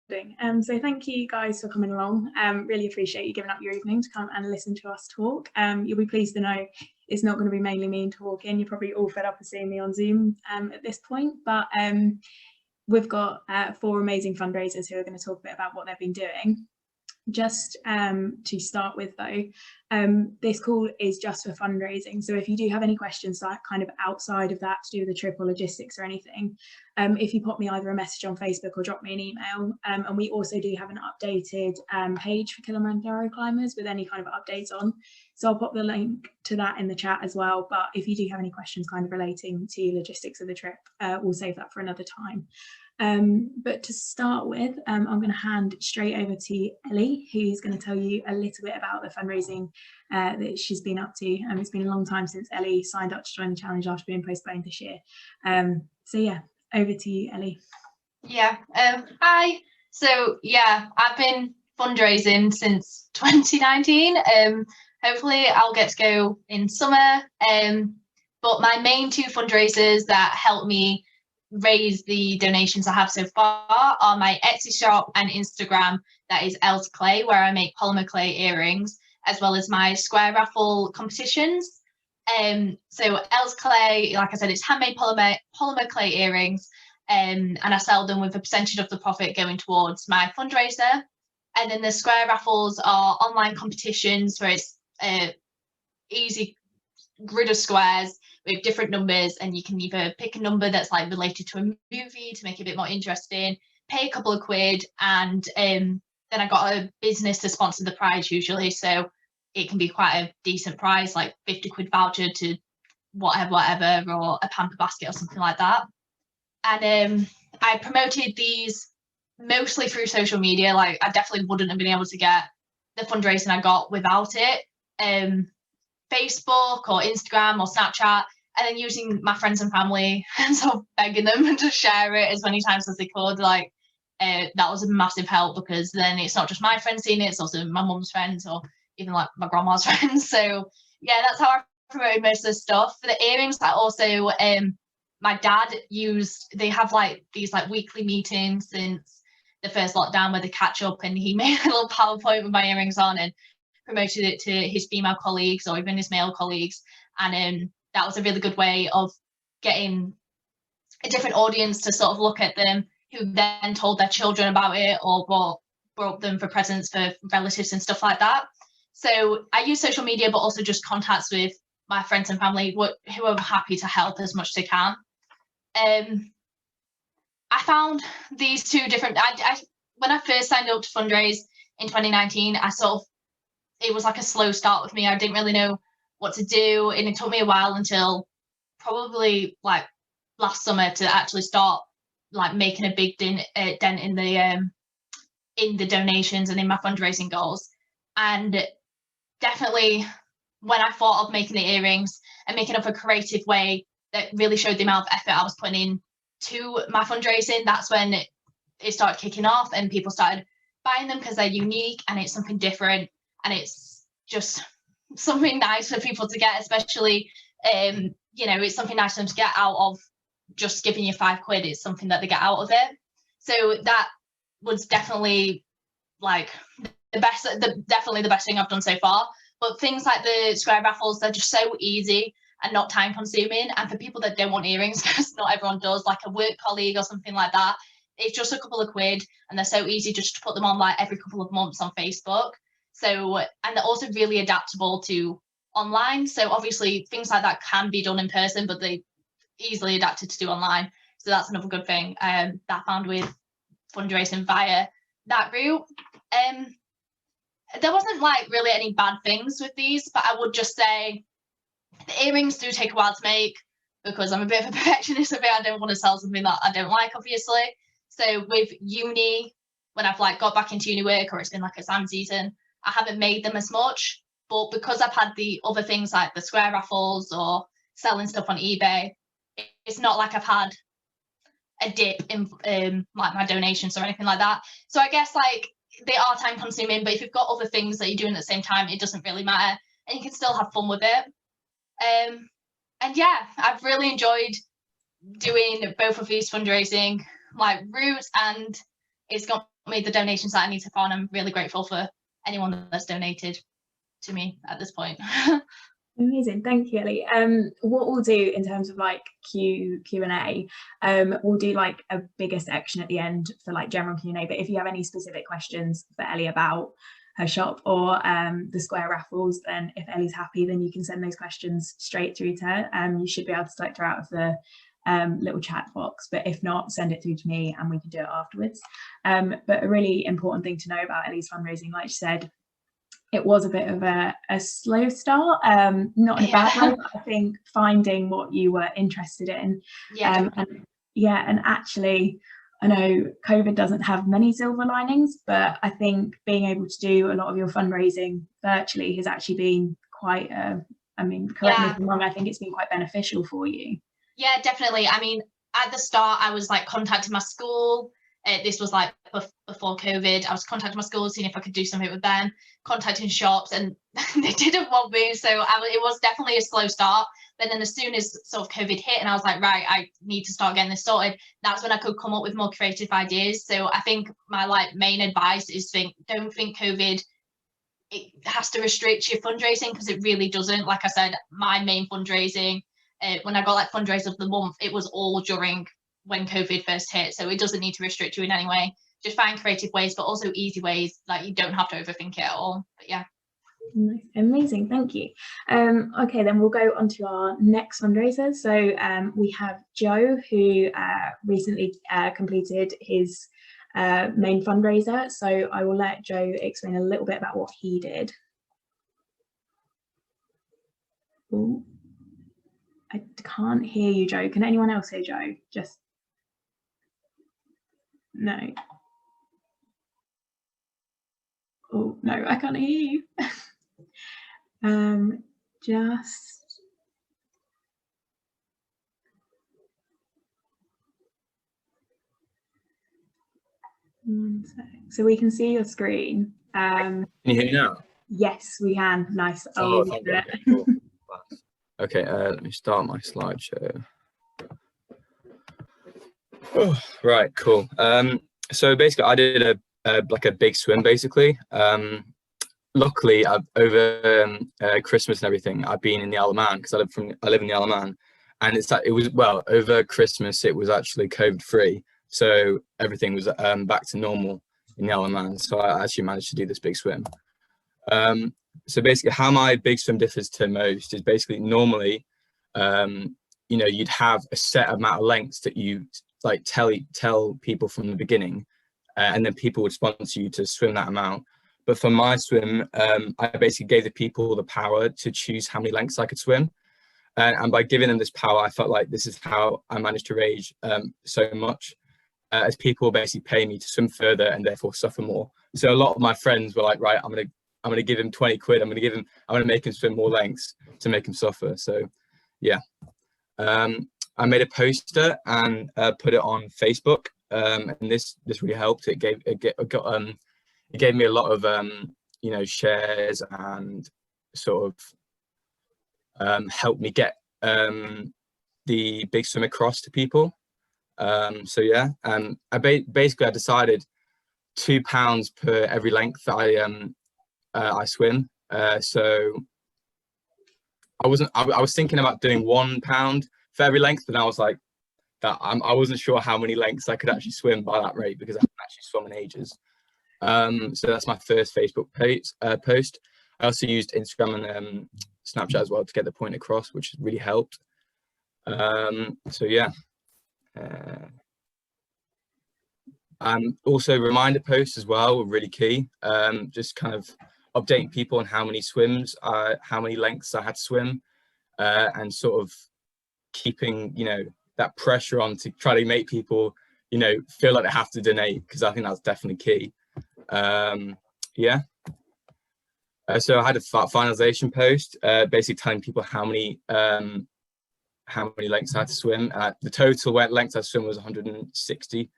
So thank you guys for coming along. Really appreciate you giving up your evening to come and listen to us talk. You'll be pleased to know it's not going to be mainly me talking. You're probably all fed up of seeing me on Zoom at this point, but we've got 4 amazing fundraisers who are going to talk a bit about what they've been doing. Just to start with though, this call is just for fundraising. So if you do have any questions that kind of outside of that to do with the trip or logistics or anything, if you pop me either a message on Facebook or drop me an email. And we also do have an updated page for Kilimanjaro climbers with any kind of updates on. So I'll pop the link to that in the chat as well. But if you do have any questions kind of relating to logistics of the trip, we'll save that for another time. But to start with, I'm going to hand straight over to Ellie, who's going to tell you a little bit about the fundraising that she's been up to. It's been a long time since Ellie signed up to join the challenge after being postponed this year. So yeah, over to you, Ellie. Yeah, hi. So yeah, I've been fundraising since 2019. Hopefully I'll get to go in summer. But my main 2 fundraisers that help me raise the donations I have so far are my Etsy shop and Instagram, that is Elle's Clay, where I make polymer clay earrings, as well as my square raffle competitions. So Elle's Clay, like I said, it's handmade polymer clay earrings, and I sell them with a percentage of the profit going towards my fundraiser. And then the square raffles are online competitions where it's easy grid of squares with different numbers, and you can either pick a number that's like related to a movie to make it a bit more interesting, pay a couple of quid, and then I got a business to sponsor the prize usually, so it can be quite a decent prize, like 50 quid voucher to whatever, or a pamper basket or something like that. And I promoted these mostly through social media. Like, I definitely wouldn't have been able to get the fundraising I got without it. Facebook or Instagram or Snapchat, and then using my friends and family and sort of begging them to share it as many times as they could. Like, that was a massive help, because then it's not just my friends seeing it, it's also my mum's friends or even like my grandma's friends. So yeah, that's how I promoted most of the stuff. For the earrings, I also my dad they have like these like weekly meetings since the first lockdown where they catch up, and he made a little PowerPoint with my earrings on and promoted it to his female colleagues or even his male colleagues. And that was a really good way of getting a different audience to sort of look at them, who then told their children about it or brought them for presents for relatives and stuff like that. So I use social media, but also just contacts with my friends and family who are happy to help as much as they can. I found these 2 different, when I first signed up to fundraise in 2019, it was like a slow start with me. I didn't really know what to do, and it took me a while until probably like last summer to actually start like making a big dent in the donations and in my fundraising goals. And definitely when I thought of making the earrings and making up a creative way that really showed the amount of effort I was putting in to my fundraising, that's when it started kicking off and people started buying them because they're unique and it's something different, and it's just something nice for people to get, especially it's something nice for them to get out of just giving you 5 quid. It's something that they get out of it. So that was definitely like definitely the best thing I've done so far. But things like the square raffles, they're just so easy and not time consuming. And for people that don't want earrings, because not everyone does, like a work colleague or something like that, it's just a couple of quid, and they're so easy just to put them on like every couple of months on Facebook. So, and they're also really adaptable to online. So obviously things like that can be done in person, but they easily adapted to do online. So that's another good thing that I found with fundraising via that route. There wasn't like really any bad things with these, but I would just say the earrings do take a while to make, because I'm a bit of a perfectionist of it. I don't want to sell something that I don't like, obviously. So with uni, when I've like got back into uni work or it's been like exam season, I haven't made them as much. But because I've had the other things like the square raffles or selling stuff on eBay, it's not like I've had a dip in like my donations or anything like that. So I guess like they are time consuming, but if you've got other things that you're doing at the same time, it doesn't really matter, and you can still have fun with it. And yeah, I've really enjoyed doing both of these fundraising like routes, and it's got me the donations that I need to fund. I'm really grateful for anyone that's donated to me at this point. Amazing, thank you, Ellie. What we'll do in terms of like Q&A, we'll do like a bigger section at the end for like general Q&A, but if you have any specific questions for Ellie about her shop or the square raffles, then if Ellie's happy, then you can send those questions straight through to her. You should be able to select her out of the little chat box, but if not, send it through to me and we can do it afterwards. But a really important thing to know about Ellie's fundraising, like she said, it was a bit of a slow start, not in a bad way, but I think finding what you were interested in. And actually, I know COVID doesn't have many silver linings, but I think being able to do a lot of your fundraising virtually has actually been quite, I mean, correct me if I'm wrong, I think it's been quite beneficial for you. Yeah, definitely. I mean, at the start, I was like contacting my school. This was like before COVID. I was contacting my school, seeing if I could do something with them, contacting shops, and they didn't want me. So it was definitely a slow start. But then as soon as sort of COVID hit and I was like, right, I need to start getting this sorted, that's when I could come up with more creative ideas. So I think my like main advice is don't think COVID, it has to restrict your fundraising, because it really doesn't. Like I said, my main fundraising, when I got like fundraiser of the month, it was all during when COVID first hit. So it doesn't need to restrict you in any way. Just find creative ways, but also easy ways. Like you don't have to overthink it at all. But yeah. Amazing, thank you. Okay, then we'll go on to our next fundraiser. So we have Joe, who recently completed his main fundraiser. So I will let Joe explain a little bit about what he did. Ooh. I can't hear you, Joe. Can anyone else hear Joe? Just no. Oh no, I can't hear you. Just one sec. So we can see your screen. Can you hear me now? Yes, we can. Nice. Oh, okay, cool. Okay, let me start my slideshow. Oh, right, cool. So basically, I did like a big swim. Basically, luckily, over Christmas and everything, I've been in the Isle of Man, because I live in the Isle of Man, and over Christmas it was actually COVID free, so everything was back to normal in the Isle of Man. So I actually managed to do this big swim. So basically, how my big swim differs to most is basically normally, you know, you'd have a set amount of lengths that you like tell people from the beginning, and then people would sponsor you to swim that amount. But for my swim, I basically gave the people the power to choose how many lengths I could swim. And by giving them this power, I felt like this is how I managed to raise so much, as people basically pay me to swim further and therefore suffer more. So a lot of my friends were like, right, I'm gonna give him 20 quid. I'm gonna make him swim more lengths to make him suffer. So yeah, I made a poster and put it on Facebook, and this really helped. It gave me a lot of you know, shares, and sort of helped me get the big swim across to people. So yeah, I basically decided £2 per every length that I swim. So I was thinking about doing £1 for every length, but I was like, that I wasn't sure how many lengths I could actually swim by that rate, because I haven't actually swum in ages. So that's my first Facebook post. I also used Instagram and Snapchat as well to get the point across, which really helped. So yeah. Also reminder posts as well were really key. Just kind of updating people on how many lengths I had to swim, and sort of keeping, you know, that pressure on to try to make people, you know, feel like they have to donate, because I think that's definitely key. Yeah. So I had a finalization post, basically telling people how many lengths I had to swim. The total length I swim was 160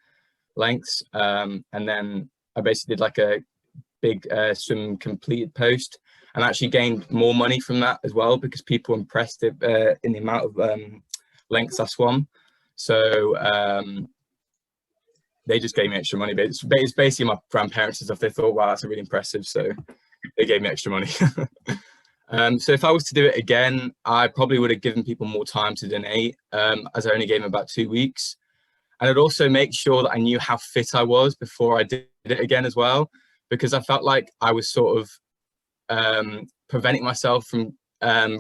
lengths, and then I basically did like a big swim completed post, and actually gained more money from that as well, because people were impressed in the amount of lengths I swam. So they just gave me extra money. But it's basically my grandparents and stuff. They thought, wow, that's really impressive, so they gave me extra money. So if I was to do it again, I probably would have given people more time to donate, as I only gave them about 2 weeks. And I'd also make sure that I knew how fit I was before I did it again as well, because I felt like I was sort of preventing myself from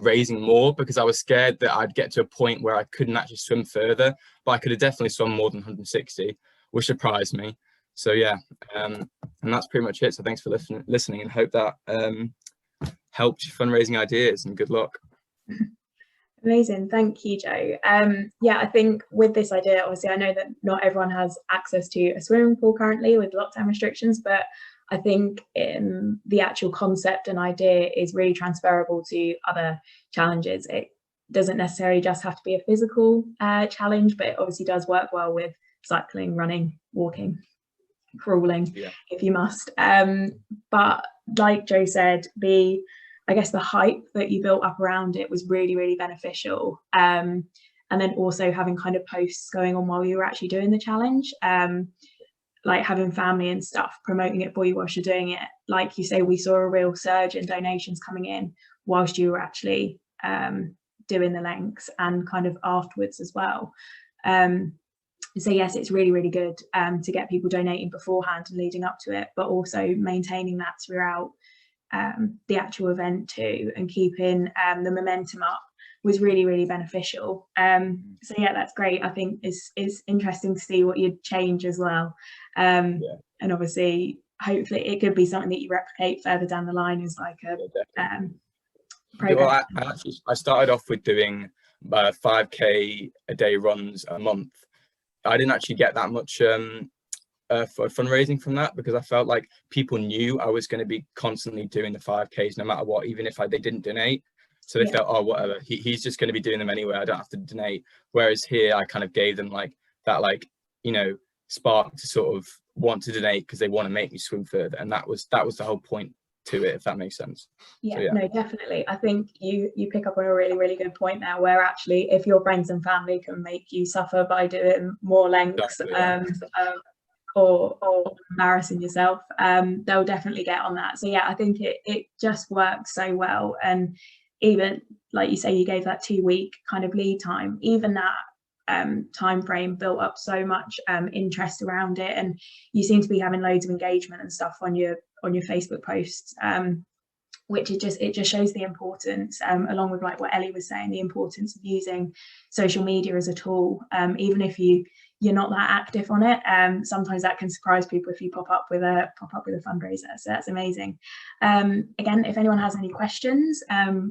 raising more, because I was scared that I'd get to a point where I couldn't actually swim further, but I could have definitely swum more than 160, which surprised me. So yeah, and that's pretty much it. So thanks for listening, and hope that helped your fundraising ideas, and good luck. Amazing, thank you, Joe. Yeah, I think with this idea, obviously I know that not everyone has access to a swimming pool currently with lockdown restrictions, but I think the actual concept and idea is really transferable to other challenges. It doesn't necessarily just have to be a physical challenge, but it obviously does work well with cycling, running, walking, crawling, if you must. But like Joe said, I guess the hype that you built up around it was really, really beneficial. And then also having kind of posts going on while you were actually doing the challenge, like having family and stuff promoting it for you whilst you're doing it. Like you say, we saw a real surge in donations coming in whilst you were actually doing the lengths, and kind of afterwards as well. So yes, it's really, really good to get people donating beforehand and leading up to it, but also maintaining that throughout the actual event too, and keeping the momentum up was really, really beneficial. So yeah, that's great. I think it's interesting to see what you'd change as well. And obviously, hopefully it could be something that you replicate further down the line as like a program. Well, I started off with doing 5K a day runs a month. I didn't actually get that much for fundraising from that, because I felt like people knew I was going to be constantly doing the 5Ks no matter what, even if they didn't donate. So they felt, oh, whatever, he's just going to be doing them anyway, I don't have to donate. Whereas here I kind of gave them like that, like, you know, spark to sort of want to donate because they want to make me swim further, and that was the whole point to it, if that makes sense. Yeah, no, definitely. I think you pick up on a really, really good point there, where actually if your friends and family can make you suffer by doing more lengths, or embarrassing yourself, they'll definitely get on that. So yeah, I think it just works so well. And even like you say, you gave that 2 week kind of lead time, even that time frame built up so much interest around it, and you seem to be having loads of engagement and stuff on your Facebook posts, which it just shows the importance, along with like what Ellie was saying, the importance of using social media as a tool, even if you're not that active on it. Sometimes that can surprise people if you pop up with a fundraiser. So that's amazing. Again, if anyone has any questions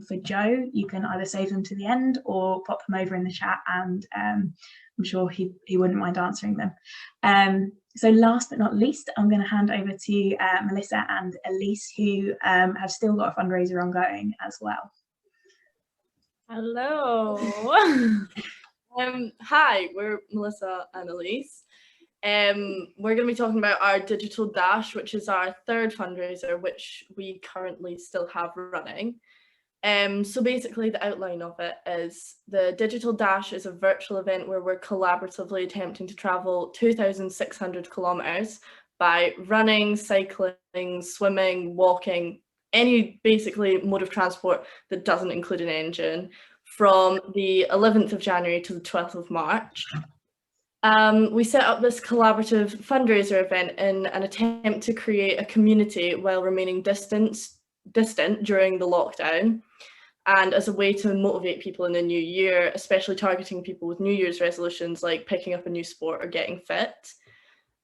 for Joe, you can either save them to the end or pop them over in the chat, and I'm sure he wouldn't mind answering them. So last but not least, I'm going to hand over to Melissa and Elise, who have still got a fundraiser ongoing as well. Hello. Hi, we're Melissa and Elise. We're going to be talking about our Digital Dash, which is our third fundraiser, which we currently still have running. So basically the outline of it is the Digital Dash is a virtual event where we're collaboratively attempting to travel 2,600 kilometers by running, cycling, swimming, walking, any basically mode of transport that doesn't include an engine, from the 11th of January to the 12th of March. We set up this collaborative fundraiser event in an attempt to create a community while remaining distant during the lockdown, and as a way to motivate people in the new year, especially targeting people with New Year's resolutions like picking up a new sport or getting fit.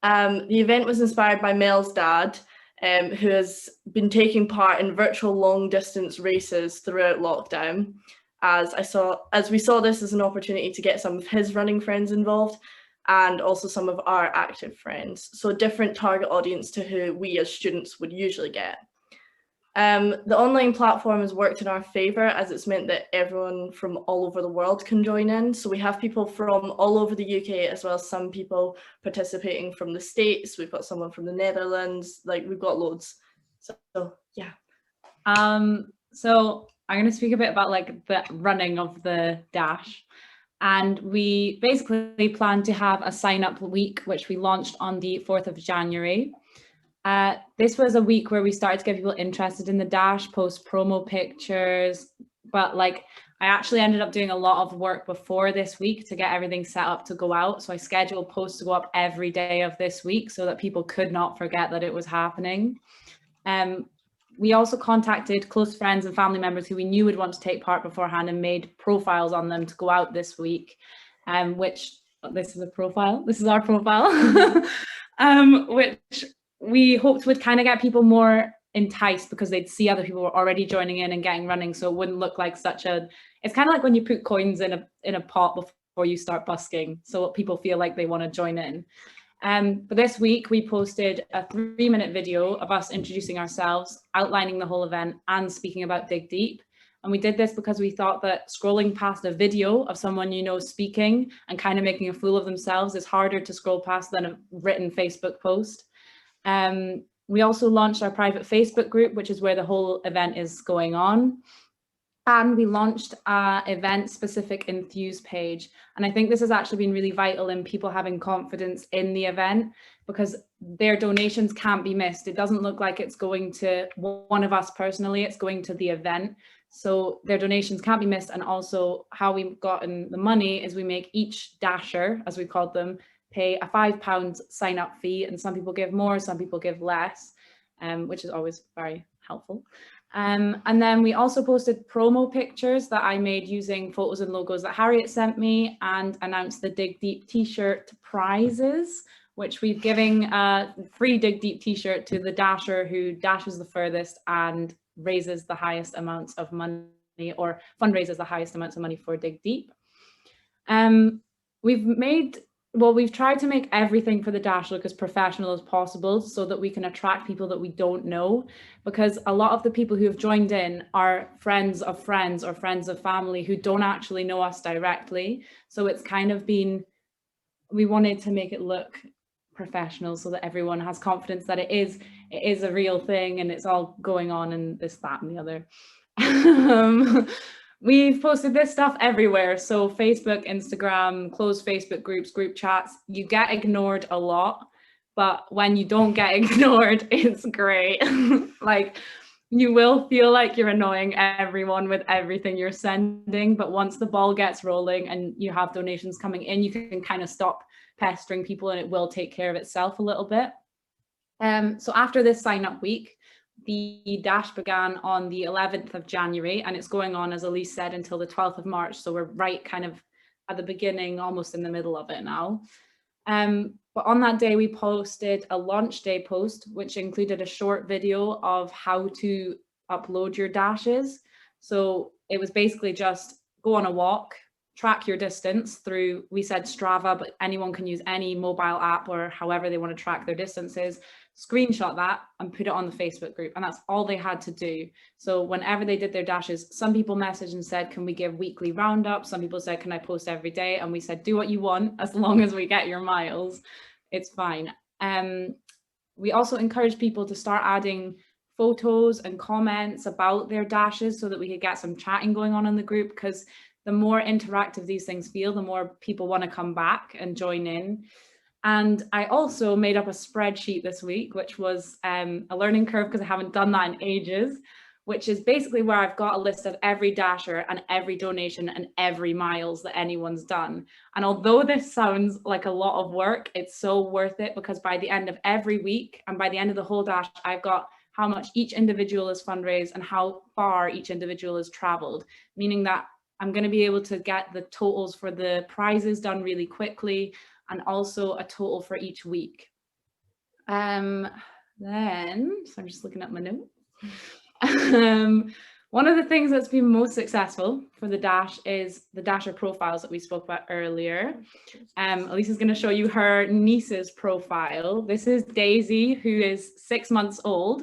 The event was inspired by Mel's dad, who has been taking part in virtual long distance races throughout lockdown, as we saw this as an opportunity to get some of his running friends involved, and also some of our active friends. So a different target audience to who we as students would usually get. The online platform has worked in our favour, as it's meant that everyone from all over the world can join in. So we have people from all over the UK, as well as some people participating from the States. We've got someone from the Netherlands, like we've got loads. So yeah. So I'm going to speak a bit about like the running of the dash. And we basically plan to have a sign up week, which we launched on the 4th of January. This was a week where we started to get people interested in the Dash, post promo pictures, but like I actually ended up doing a lot of work before this week to get everything set up to go out. So I scheduled posts to go up every day of this week so that people could not forget that it was happening. We also contacted close friends and family members who we knew would want to take part beforehand and made profiles on them to go out this week, which this is a profile. This is our profile, which we hoped would kind of get people more enticed because they'd see other people were already joining in and getting running, so it wouldn't look like such a, it's kind of like when you put coins in a pot before you start busking, so people feel like they want to join in. But this week we posted a 3-minute video of us introducing ourselves, outlining the whole event and speaking about Dig Deep. And we did this because we thought that scrolling past a video of someone you know speaking and kind of making a fool of themselves is harder to scroll past than a written Facebook post. We also launched our private Facebook group, which is where the whole event is going on. And we launched our event-specific enthuse page. And I think this has actually been really vital in people having confidence in the event because their donations can't be missed. It doesn't look like it's going to one of us personally, it's going to the event. So their donations can't be missed. And also how we've gotten the money is we make each dasher, as we called them, pay a £5 sign up fee, and some people give more, some people give less, which is always very helpful. And then we also posted promo pictures that I made using photos and logos that Harriet sent me, and announced the Dig Deep t-shirt prizes, which we're giving a free Dig Deep t-shirt to the dasher who dashes the furthest and raises the highest amounts of money, or fundraises the highest amounts of money for Dig Deep. We've tried to make everything for the Dash look as professional as possible so that we can attract people that we don't know, because a lot of the people who have joined in are friends of friends or friends of family who don't actually know us directly. So it's kind of been, we wanted to make it look professional so that everyone has confidence that it is a real thing and it's all going on and this, that and the other. We've posted this stuff everywhere. So Facebook, Instagram, closed Facebook groups, group chats. You get ignored a lot, but when you don't get ignored, it's great. Like, you will feel like you're annoying everyone with everything you're sending, but once the ball gets rolling and you have donations coming in, you can kind of stop pestering people and it will take care of itself a little bit. So after this sign up week, the Dash began on the 11th of January and it's going on, as Elise said, until the 12th of March. So we're right kind of at the beginning, almost in the middle of it now. But on that day, we posted a launch day post, which included a short video of how to upload your dashes. So it was basically just go on a walk, track your distance through, we said Strava, but anyone can use any mobile app or however they want to track their distances, screenshot that and put it on the Facebook group. And that's all they had to do. So whenever they did their dashes, some people messaged and said, can we give weekly roundups? Some people said, can I post every day? And we said, do what you want, as long as we get your miles, it's fine. We also encouraged people to start adding photos and comments about their dashes so that we could get some chatting going on in the group, because the more interactive these things feel, the more people want to come back and join in. And I also made up a spreadsheet this week, which was a learning curve because I haven't done that in ages, which is basically where I've got a list of every dasher and every donation and every miles that anyone's done. And although this sounds like a lot of work, it's so worth it, because by the end of every week and by the end of the whole dash, I've got how much each individual has fundraised and how far each individual has traveled, meaning that I'm going to be able to get the totals for the prizes done really quickly, and also a total for each week. So I'm just looking at my notes. One of the things that's been most successful for the Dash is the Dasher profiles that we spoke about earlier. Elise is going to show you her niece's profile. This is Daisy, who is 6 months old.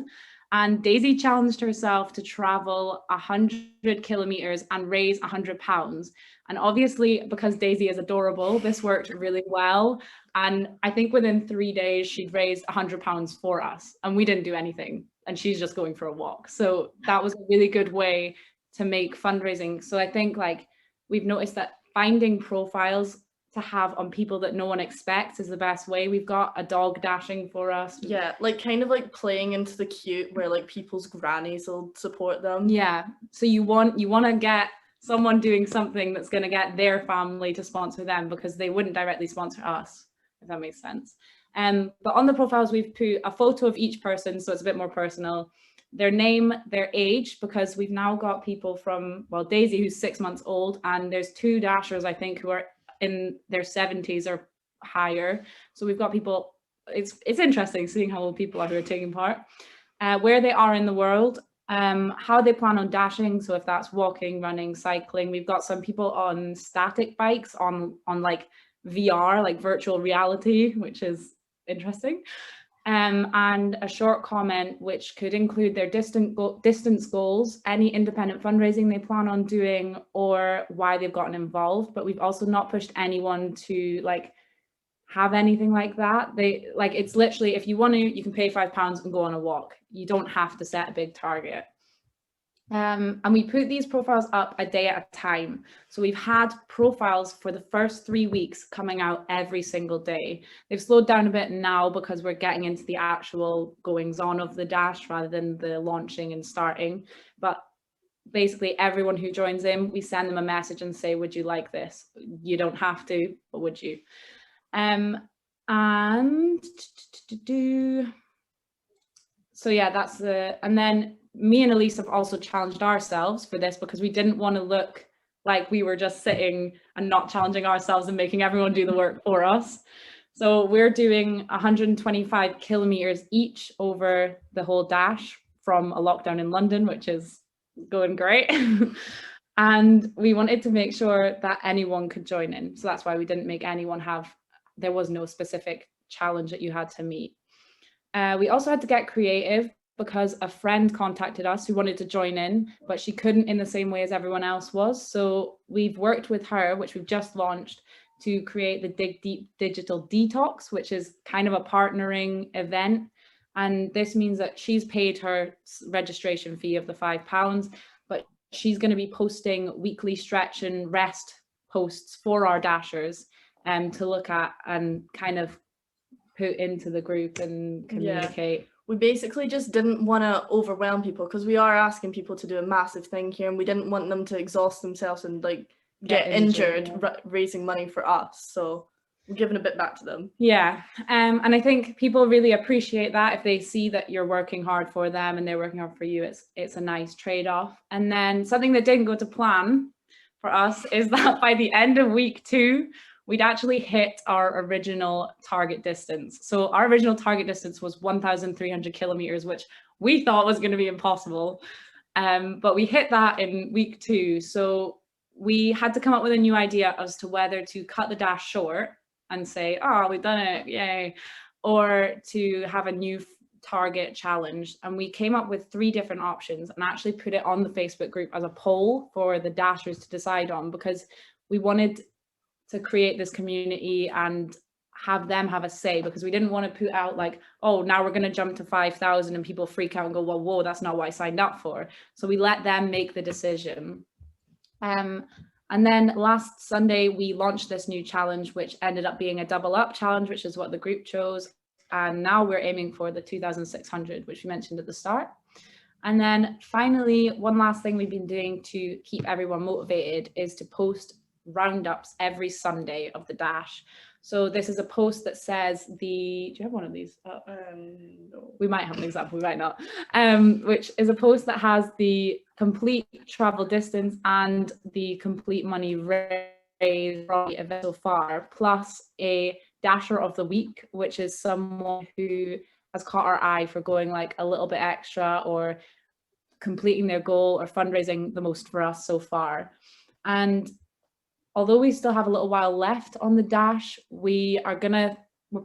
And Daisy challenged herself to travel 100 kilometers and raise £100. And obviously, because Daisy is adorable, this worked really well. And I think within 3 days, she'd raised £100 for us. And we didn't do anything. And she's just going for a walk. So that was a really good way to make fundraising. So I think, like, we've noticed that finding profiles to have on people that no one expects is the best way. We've got a dog dashing for us. Yeah, like kind of like playing into the cute where like people's grannies will support them. Yeah, so you want to get someone doing something that's going to get their family to sponsor them, because they wouldn't directly sponsor us, if that makes sense. But on the profiles we've put a photo of each person, so it's a bit more personal, their name, their age, because we've now got people from, well, Daisy, who's 6 months old, and there's 2 dashers, I think, who are in their 70s or higher. So we've got people, it's interesting seeing how old people are who are taking part, where they are in the world, how they plan on dashing. So if that's walking, running, cycling, we've got some people on static bikes on like VR, like virtual reality, which is interesting. And a short comment which could include their distance goals, any independent fundraising they plan on doing, or why they've gotten involved. But we've also not pushed anyone to like have anything like that. They like, it's literally, if you want to, you can pay £5 and go on a walk. You don't have to set a big target. And we put these profiles up a day at a time. So we've had profiles for the first 3 weeks coming out every single day. They've slowed down a bit now because we're getting into the actual goings on of the dash rather than the launching and starting. But basically everyone who joins in, we send them a message and say, would you like this? You don't have to, but would you? So yeah, that's the, and then me and Elise have also challenged ourselves for this because we didn't want to look like we were just sitting and not challenging ourselves and making everyone do the work for us. So we're doing 125 kilometers each over the whole dash from a lockdown in London, which is going great. And we wanted to make sure that anyone could join in. So that's why we didn't make anyone there was no specific challenge that you had to meet. We also had to get creative because a friend contacted us who wanted to join in, but she couldn't in the same way as everyone else was. So we've worked with her, which we've just launched, to create the Dig Deep Digital Detox, which is kind of a partnering event. And this means that she's paid her registration fee of the £5, but she's going to be posting weekly stretch and rest posts for our dashers to look at and kind of put into the group and communicate. Yeah. We basically just didn't want to overwhelm people because we are asking people to do a massive thing here, and we didn't want them to exhaust themselves and like get injured raising money for us. So we're giving a bit back to them. Yeah, and I think people really appreciate that if they see that you're working hard for them and they're working hard for you. It's a nice trade-off. And then something that didn't go to plan for us is that by the end of week 2, we'd actually hit our original target distance. So our original target distance was 1,300 kilometers, which we thought was going to be impossible. But we hit that in week 2. So we had to come up with a new idea as to whether to cut the dash short and say, oh, we've done it, yay, or to have a new target challenge. And we came up with 3 different options and actually put it on the Facebook group as a poll for the dashers to decide on, because we wanted to create this community and have them have a say, because we didn't want to put out like, oh, now we're going to jump to 5,000 and people freak out and go, well, whoa, that's not what I signed up for. So we let them make the decision. And then last Sunday, we launched this new challenge, which ended up being a double up challenge, which is what the group chose. And now we're aiming for the 2,600, which we mentioned at the start. And then finally, one last thing we've been doing to keep everyone motivated is to post roundups every Sunday of the dash. So this is a post that says do you have one of these? No. We might have an example, we might not. Which is a post that has the complete travel distance and the complete money raised from the event so far, plus a dasher of the week, which is someone who has caught our eye for going like a little bit extra or completing their goal or fundraising the most for us so far. And although we still have a little while left on the dash, we're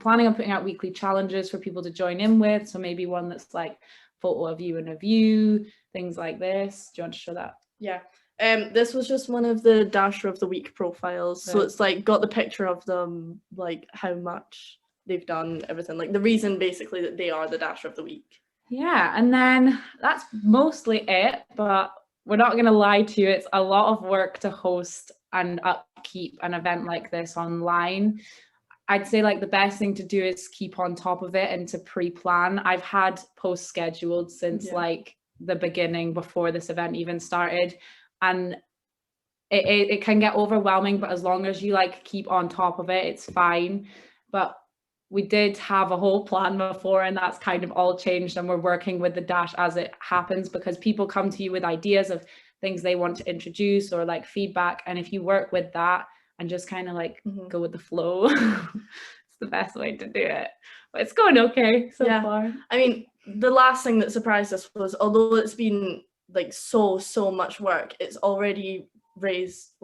planning on putting out weekly challenges for people to join in with. So maybe one that's like photo of you and a view, things like this. Do you want to show that? Yeah. This was just one of the Dasher of the Week profiles. So it's like got the picture of them, like how much they've done, everything. Like the reason basically that they are the Dasher of the Week. Yeah, and then that's mostly it, but we're not going to lie to you. It's a lot of work to host and upkeep an event like this online, I'd say like the best thing to do is keep on top of it and to pre-plan. I've had posts scheduled since like the beginning, before this event even started, and it can get overwhelming, but as long as you like keep on top of it, it's fine. But we did have a whole plan before, and that's kind of all changed, and we're working with the Dash as it happens, because people come to you with ideas of things they want to introduce or like feedback, and if you work with that and just kind of like go with the flow, it's the best way to do it. But it's going okay so far. I mean, the last thing that surprised us was, although it's been like so much work, it's already raised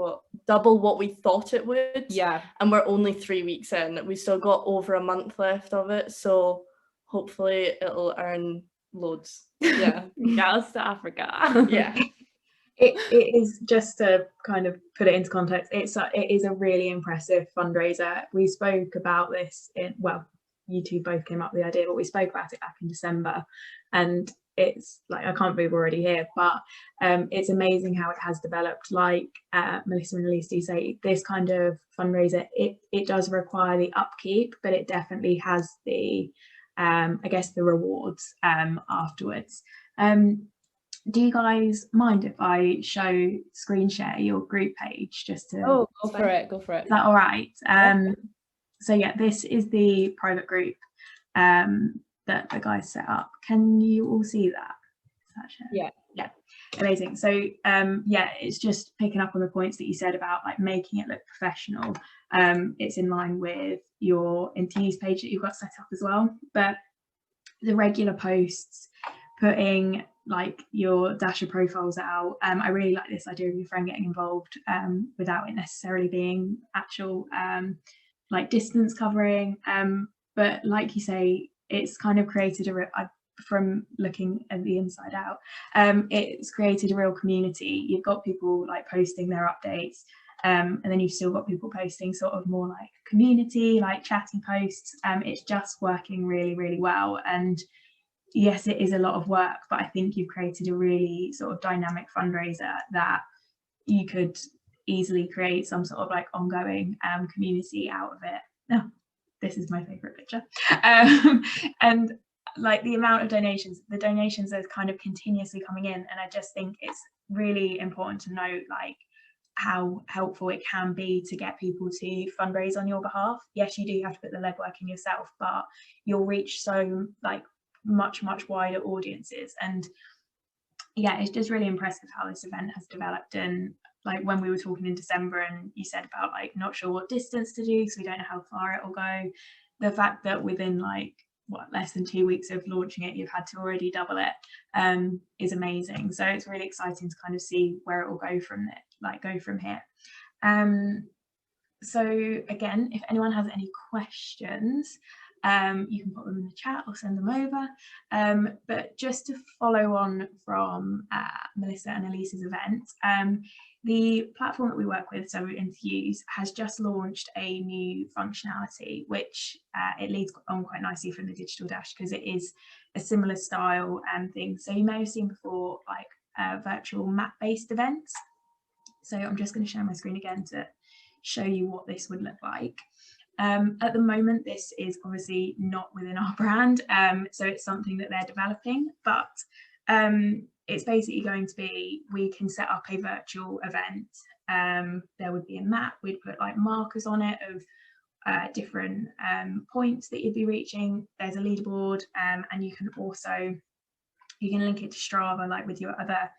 double what we thought it would. Yeah. And we're only 3 weeks in. We still got over a month left of it, so hopefully it'll earn loads. Yeah. Gals to Africa. Yeah. It is, just to kind of put it into context, it is a really impressive fundraiser. We spoke about this you two both came up with the idea, but we spoke about it back in December, and it's like, I can't believe we're already here, but it's amazing how it has developed. Like Melissa and Elise do say, this kind of fundraiser, it does require the upkeep, but it definitely has the I guess the rewards afterwards. Do you guys mind if I screen share your group page just to... Oh, go for it. Is that all right? So yeah, this is the private group that the guys set up. Can you all see that? Yeah. Amazing. So yeah, it's just picking up on the points that you said about like making it look professional. It's in line with your interviews page that you've got set up as well, but the regular posts, putting like your Dasher profiles out. I really like this idea of your friend getting involved without it necessarily being actual like distance covering, but like you say, it's kind of created from looking at the inside out, it's created a real community. You've got people like posting their updates, and then you've still got people posting sort of more like community, like chatty posts. It's just working really, really well. And yes, it is a lot of work, but I think you've created a really sort of dynamic fundraiser that you could easily create some sort of like ongoing community out of it. Oh, this is my favorite picture. And like the amount of donations, the donations are kind of continuously coming in, and I just think it's really important to note like how helpful it can be to get people to fundraise on your behalf. Yes, you do have to put the legwork in yourself, but you'll reach so like much wider audiences. And yeah, it's just really impressive how this event has developed. And like when we were talking in December and you said about like not sure what distance to do, so we don't know how far it will go, the fact that within like less than 2 weeks of launching it, you've had to already double it, is amazing. So it's really exciting to kind of see where it will go from here. So again, if anyone has any questions, you can put them in the chat or send them over. But just to follow on from Melissa and Elise's event, the platform that we work with, so Interviews, has just launched a new functionality, which it leads on quite nicely from the Digital Dash, because it is a similar style and thing. So you may have seen before like virtual map-based events. So I'm just going to share my screen again to show you what this would look like. At the moment, this is obviously not within our brand, so it's something that they're developing, but it's basically going to be, we can set up a virtual event. There would be a map, we'd put like markers on it of different points that you'd be reaching. There's a leaderboard, and you can link it to Strava like with your other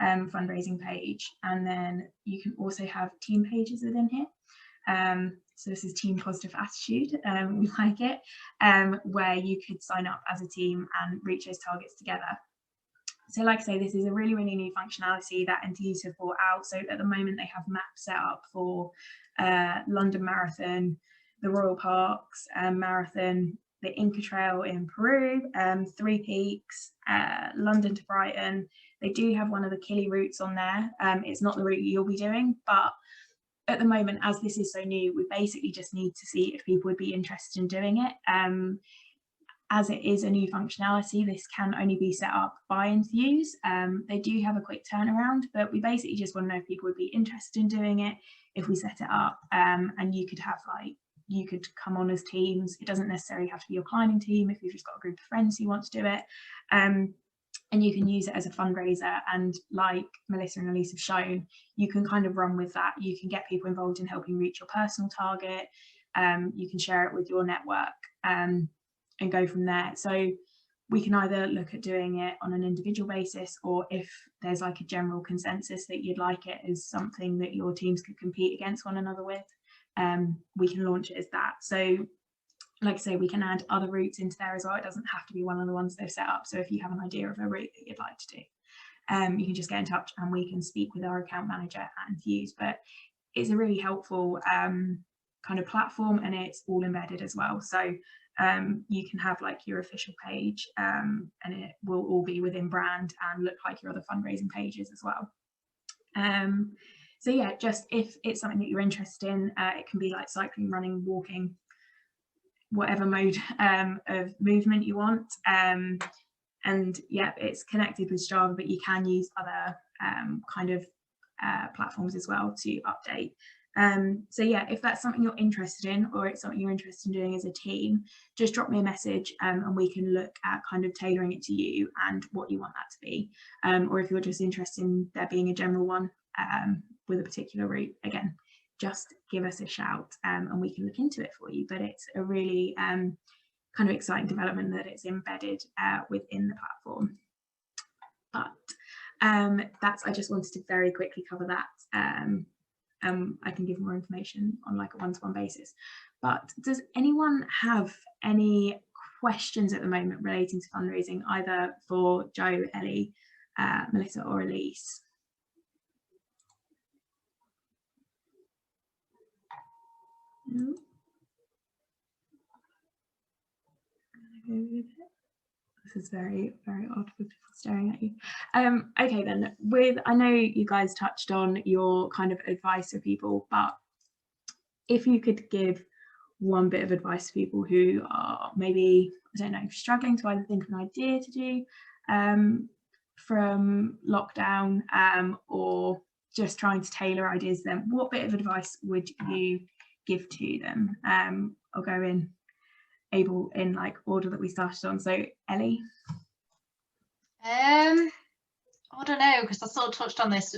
fundraising page, and then you can also have team pages within here. So this is Team Positive Attitude, we like it, where you could sign up as a team and reach those targets together. So like I say, this is a really, really new functionality that NTUs have brought out. So at the moment they have maps set up for London Marathon, the Royal Parks Marathon, the Inca Trail in Peru, Three Peaks, London to Brighton. They do have one of the Killy routes on there. It's not the route you'll be doing, but at the moment, as this is so new, we basically just need to see if people would be interested in doing it. as it is a new functionality, this can only be set up by interviews. They do have a quick turnaround, but we basically just want to know if people would be interested in doing it if we set it up. And you could have you could come on as teams. It doesn't necessarily have to be your climbing team if you've just got a group of friends who want to do it. And you can use it as a fundraiser, and like Melissa and Elise have shown, you can kind of run with that. You can get people involved in helping reach your personal target. You can share it with your network and go from there. So we can either look at doing it on an individual basis, or if there's like a general consensus that you'd like it as something that your teams could compete against one another with, we can launch it as that. So like I say, we can add other routes into there as well. It doesn't have to be one of the ones they've set up. So if you have an idea of a route that you'd like to do, you can just get in touch and we can speak with our account manager at Infuse. But it's a really helpful kind of platform, and it's all embedded as well. So you can have like your official page, and it will all be within brand and look like your other fundraising pages as well. So yeah, just if it's something that you're interested in, it can be like cycling, running, walking, whatever mode of movement you want. And yeah, it's connected with Strava, but you can use other kind of platforms as well to update. So yeah, if that's something you're interested in, or it's something you're interested in doing as a team, just drop me a message and we can look at kind of tailoring it to you and what you want that to be. Or if you're just interested in there being a general one with a particular route, again, just give us a shout and we can look into it for you. But it's a really kind of exciting development that it's embedded within the platform. But I just wanted to very quickly cover that. I can give more information on like a one-to-one basis. But does anyone have any questions at the moment relating to fundraising, either for Joe, Ellie, Melissa or Elise? No? This is very, very odd with people staring at you. Okay then, I know you guys touched on your kind of advice for people, but if you could give one bit of advice to people who are maybe, I don't know, struggling to either think of an idea to do from lockdown, or just trying to tailor ideas to them, what bit of advice would you give to them? I'll go in like order that we started on. So Ellie? I don't know, because I sort of touched on this.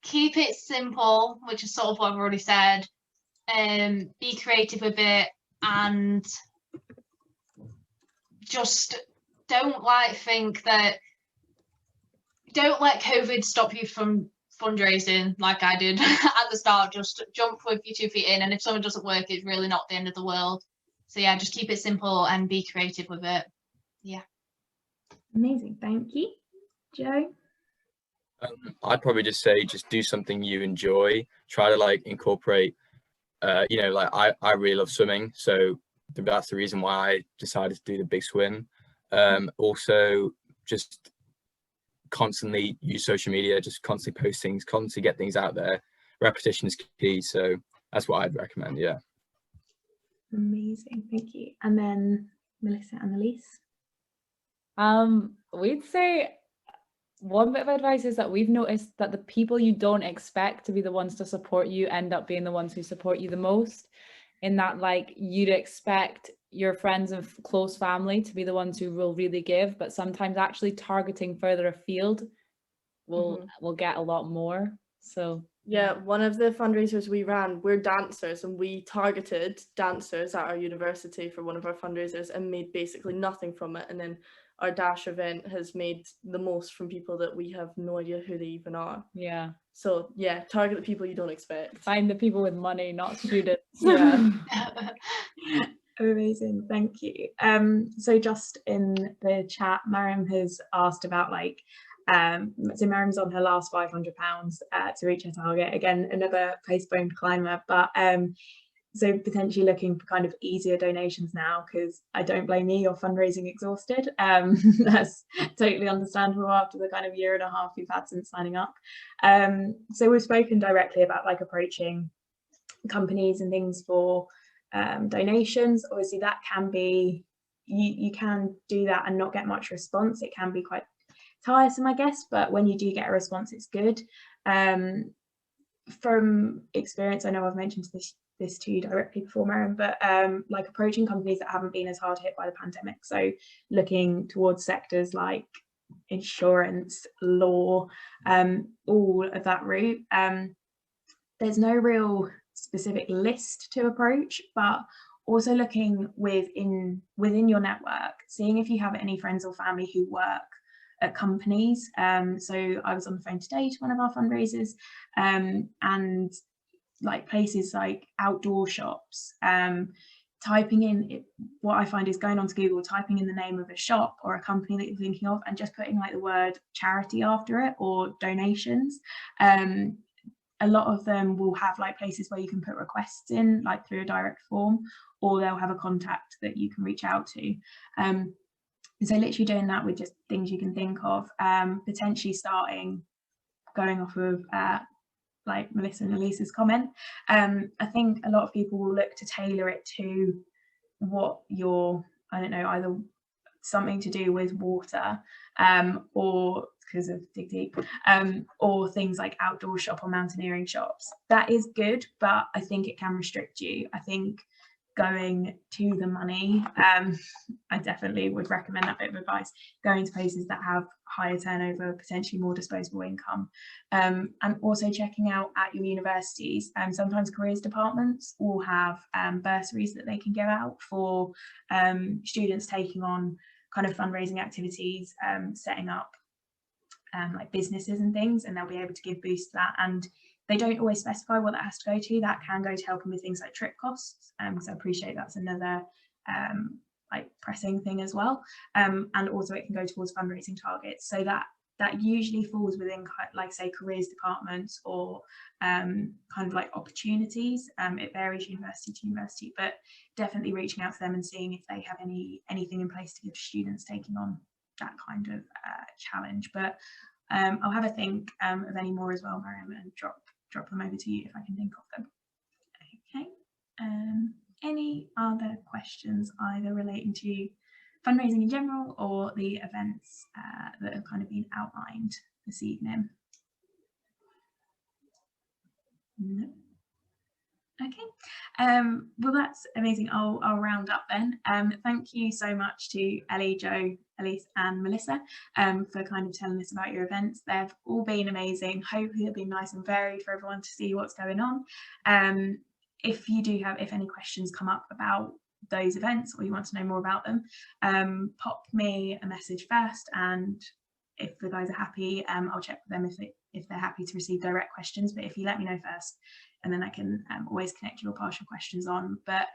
Keep it simple, which is sort of what I've already said. Be creative with it, and just don't think that, don't let COVID stop you from fundraising like I did at the start. Just jump with your 2 feet in, and if something doesn't work, it's really not the end of the world. So yeah, just keep it simple and be creative with it. Yeah. Amazing, thank you. Joe? I'd probably just say, just do something you enjoy. Try to like incorporate, you know, like I really love swimming, so that's the reason why I decided to do the big swim. Also, just constantly use social media, just constantly post things, constantly get things out there. Repetition is key, so that's what I'd recommend. Yeah. Amazing, thank you. And then Melissa and Elise? We'd say one bit of advice is that we've noticed that the people you don't expect to be the ones to support you end up being the ones who support you the most, in that like you'd expect your friends and close family to be the ones who will really give, but sometimes actually targeting further afield will get a lot more. So yeah, one of the fundraisers we ran, we're dancers, and we targeted dancers at our university for one of our fundraisers and made basically nothing from it. And then our Dash event has made the most from people that we have no idea who they even are. yeah, so yeah, target the people you don't expect. Find the people with money, not students. Yeah. Amazing, thank you. So just in the chat, Mariam has asked about like, so Mariam's on her last £500 to reach her target. Again, another postponed climber, but so potentially looking for kind of easier donations now, because I don't blame you, you're fundraising exhausted. That's totally understandable after the kind of year and a half you've had since signing up. So we've spoken directly about like approaching companies and things for donations. Obviously that can be, you can do that and not get much response. It can be quite tiresome, I guess, but when you do get a response, it's good. From experience, I know I've mentioned this to you directly before, Mariam, but like approaching companies that haven't been as hard hit by the pandemic, so looking towards sectors like insurance, law, all of that route. There's no real specific list to approach, but also looking within your network, seeing if you have any friends or family who work at companies. So I was on the phone today to one of our fundraisers, and like places like outdoor shops, typing in what I find is going onto Google, typing in the name of a shop or a company that you're thinking of, and just putting like the word charity after it or donations. A lot of them will have like places where you can put requests in, like through a direct form, or they'll have a contact that you can reach out to. So literally doing that with just things you can think of, potentially going off of like Melissa and Elise's comment. I think a lot of people will look to tailor it to what your, I don't know, either something to do with water, or because of Dig Deep, or things like outdoor shop or mountaineering shops. That is good, but I think it can restrict you. I think going to the money, I definitely would recommend that bit of advice, going to places that have higher turnover, potentially more disposable income, and also checking out at your universities. Sometimes careers departments will have bursaries that they can give out for students taking on kind of fundraising activities, setting up like businesses and things, and they'll be able to give boost to that. And they don't always specify what that has to go to. That can go to helping with things like trip costs. So I appreciate that's another like pressing thing as well. And also it can go towards fundraising targets. So that usually falls within, like say, careers departments or kind of like opportunities. It varies university to university, but definitely reaching out to them and seeing if they have anything in place to give students taking on that kind of challenge. But I'll have a think of any more as well, Mariam, and drop them over to you if I can think of them. Okay. Any other questions either relating to fundraising in general or the events that have kind of been outlined this evening? No. Okay, well that's amazing. I'll round up then. Thank you so much to Ellie, Jo, Elise and Melissa for kind of telling us about your events. They've all been amazing. Hopefully it'll be nice and varied for everyone to see what's going on. If any questions come up about those events or you want to know more about them, pop me a message first, and if the guys are happy, I'll check with them if they're happy to receive direct questions. But if you let me know first, and then I can always connect your partial questions on. But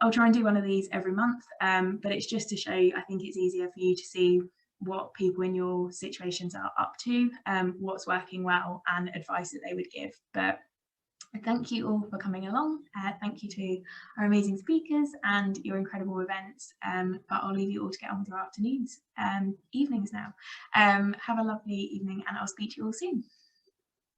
I'll try and do one of these every month, but it's just to show you, I think it's easier for you to see what people in your situations are up to, what's working well, and advice that they would give. But thank you all for coming along. Thank you to our amazing speakers and your incredible events. But I'll leave you all to get on with your afternoons, evenings now. Have a lovely evening, and I'll speak to you all soon.